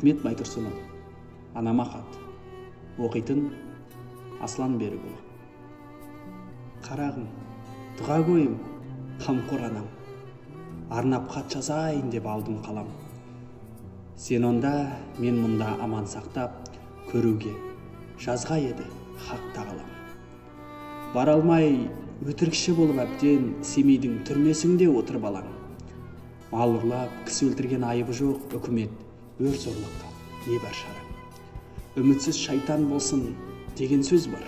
Ахмет Байтұрсынұлы. Анама хат. Оқитын Аслан Берікұлы. Қарағым, дұға көйім, қамқор анам. Арнап хат жазайын деп алдым қалам. Сен онда, мен мұнда аман сақтап, көруге жазға еді хақта қалам. Бара алмай өтірікші болып әбден Семейдің түрмесінде отыр балаң. Мал ұрлап, кісі өлтірген айыбы жоқ үкімет, өр зорлыққа не бар шара. Үмітсіз шайтан болсын деген сөз бар.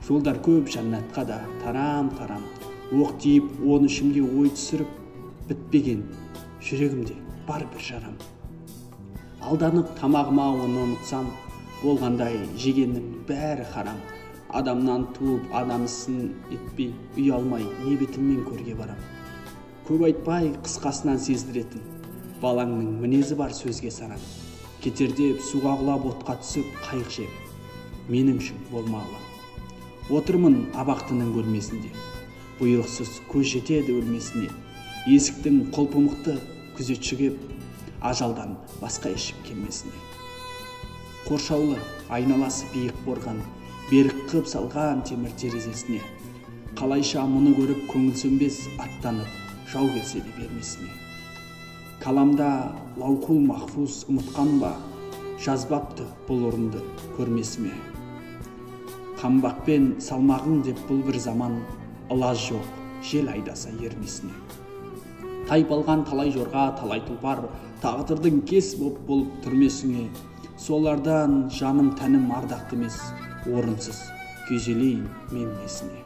Жолдар көп жәннатқа да тарам-тарам. Оқ тиіп, оны ішімде ой түсіріп, бітпеген жүрегімде бар бір жарам. Алданып тамағыма оны ұмытсам, болғандай жегеннің бәрі харам. Адамнан туып, адам ісін етпей, үй алмай, не бетіммен көрге барам. Көп айтпай, қысқасынан сездіретін, балаңның мінезі бар сөзге саран. Кетердеп, суға құлап отқа түсіп, қайық жеп, менің үшін болмалы. Отырмын абақтының бөлмесінде, бұйрықсыз көз жетеді өлмесіне. Есіктің қолпымықты күзетші кеп, ажалдан басқа ешіп келмесіне. Қоршаулы, айналасы биік борған, берік қып салған темір терезесіне. Қалайша мұны көріп көңіл сөнбес, аттанып, жау келсе де бермесіне. Каламда лаухул махфуз ұмытқан ба, жазбапты бұл орынды көрмесіме. Қамбақпен салмағың деп бұл бір заман, ылаж жоқ, жел айдаса ермесіне. Тайып алған талай жорға, талай тұлпар, тағдырдың кес болып түрмесіне. Солардан жаным тәнім ардақты емес, орынсыз күйзелейін мен несіне.